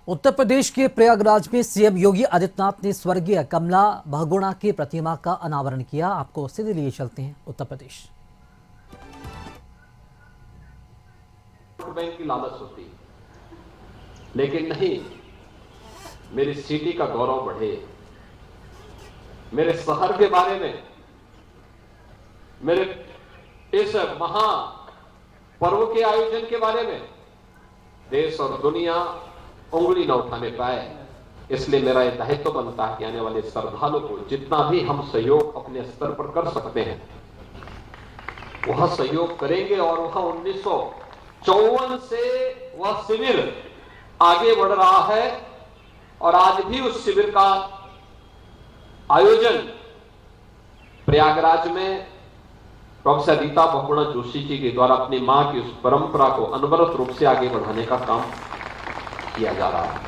उत्तर प्रदेश के प्रयागराज में सीएम योगी आदित्यनाथ ने स्वर्गीय कमला बहुगुणा की प्रतिमा का अनावरण किया। आपको सीधे लिए चलते हैं उत्तर प्रदेश। बैंक की लालच होती, लेकिन नहीं, मेरी सिटी का गौरव बढ़े, मेरे शहर के बारे में, मेरे इस महा पर्व के आयोजन के बारे में देश और दुनिया उंगली न उठाने पाए। इसलिए मेरा यह दायित्व बनता है कि आने वाले श्रद्धालु को जितना भी हम सहयोग अपने स्तर पर कर सकते हैं वह सहयोग करेंगे। और वह 1954 से वह शिविर आगे बढ़ रहा है और आज भी उस शिविर का आयोजन प्रयागराज में प्रोफेसर रीता बहुगुणा जोशी जी के द्वारा अपनी मां की उस परंपरा को अनवरत रूप से आगे बढ़ाने का काम किया जा रहा है।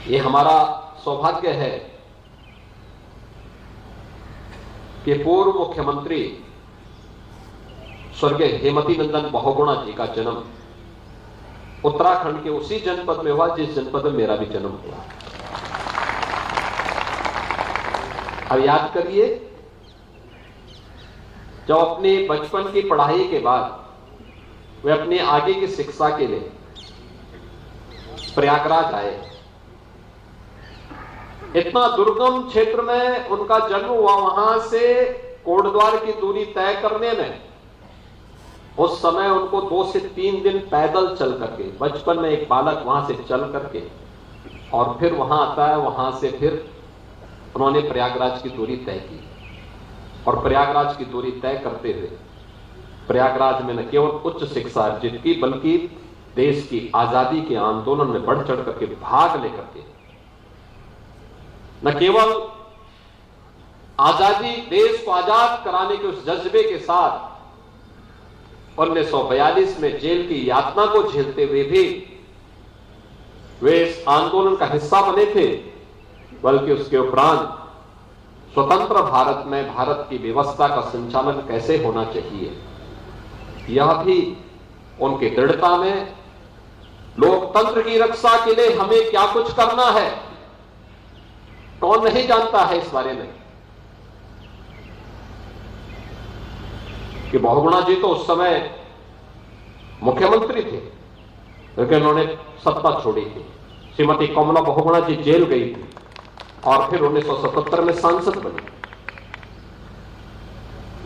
ये हमारा सौभाग्य है कि पूर्व मुख्यमंत्री स्वर्गीय हेमवती नंदन बहुगुणा जी का जन्म उत्तराखंड के उसी जनपद में हुआ जिस जनपद में मेरा भी जन्म हुआ। अब याद करिए, जब अपने बचपन की पढ़ाई के बाद वे अपनी आगे की शिक्षा के लिए प्रयागराज आए, इतना दुर्गम क्षेत्र में उनका जन्म हुआ। वहां से कोटद्वार की दूरी तय करने में उस समय उनको 2 से 3 दिन पैदल चल करके, बचपन में एक बालक वहां से चल करके और फिर वहां आता है, वहां से फिर उन्होंने प्रयागराज की दूरी तय की। और प्रयागराज की दूरी तय करते हुए प्रयागराज में न केवल उच्च शिक्षा अर्जित की, बल्कि देश की आजादी के आंदोलन में बढ़ चढ़ करके भाग लेकर के न केवल आजादी, देश को आजाद कराने के उस जज्बे के साथ 1942 में जेल की यातना को झेलते हुए भी वे इस आंदोलन का हिस्सा बने थे, बल्कि उसके उपरांत स्वतंत्र भारत में भारत की व्यवस्था का संचालन कैसे होना चाहिए यह भी उनकी दृढ़ता में, लोकतंत्र की रक्षा के लिए हमें क्या कुछ करना है कौन नहीं जानता है इस बारे में। कि बहुगुणा जी तो उस समय मुख्यमंत्री थे, लेकिन उन्होंने सत्ता छोड़ी थी। श्रीमती कमला बहुगुणा जी जेल गई थी और फिर 1977 में सांसद बनी।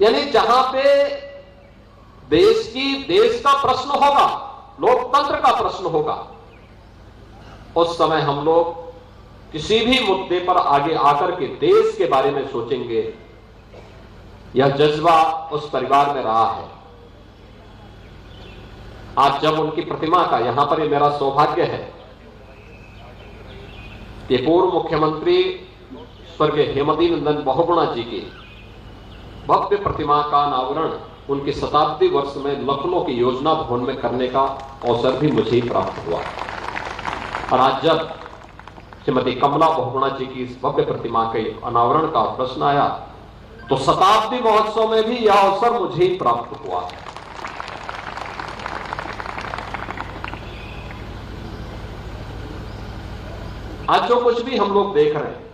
यानी जहां पे देश का प्रश्न होगा, लोकतंत्र का प्रश्न होगा, उस समय हम लोग किसी भी मुद्दे पर आगे आकर के देश के बारे में सोचेंगे। यह जज्बा उस परिवार में रहा है। आज जब उनकी प्रतिमा का, यहां पर मेरा सौभाग्य है कि पूर्व मुख्यमंत्री स्वर्गीय हेमवती नंदन बहुगुणा जी की भव्य प्रतिमा का अनावरण उनके शताब्दी वर्ष में लखनऊ की योजना भवन में करने का अवसर भी मुझे ही प्राप्त हुआ। और आज जब श्रीमती कमला बहुगुणा जी की इस भव्य प्रतिमा के अनावरण का प्रश्न आया तो शताब्दी महोत्सव में भी यह अवसर मुझे ही प्राप्त हुआ। आज जो कुछ भी हम लोग देख रहे हैं,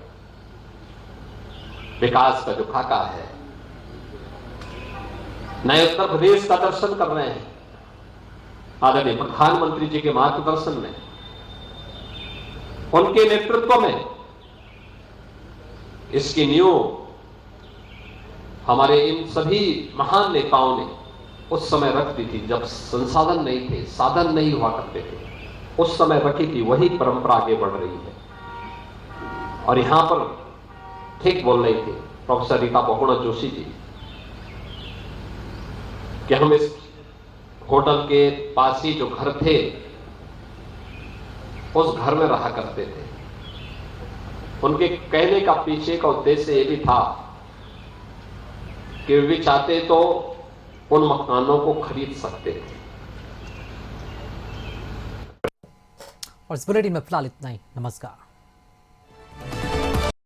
विकास का जो खाका है, नए उत्तर प्रदेश का दर्शन कर रहे हैं आदरणीय प्रधानमंत्री जी के मार्गदर्शन में, उनके नेतृत्व में। इसकी नींव हमारे इन सभी महान नेताओं ने उस समय रख दी थी, जब संसाधन नहीं थे, साधन नहीं हुआ करते थे, उस समय रखी थी। वही परंपरा आगे बढ़ रही है। और यहां पर ठीक बोल रही थी प्रोफेसर रीता बहुगुणा जोशी जी कि हम इस होटल के पास ही जो घर थे उस घर में रहा करते थे। उनके कहने का पीछे का उद्देश्य यह भी था कि वे चाहते तो उन मकानों को खरीद सकते थे। और इस बुलेटिन में फिलहाल इतना ही। नमस्कार।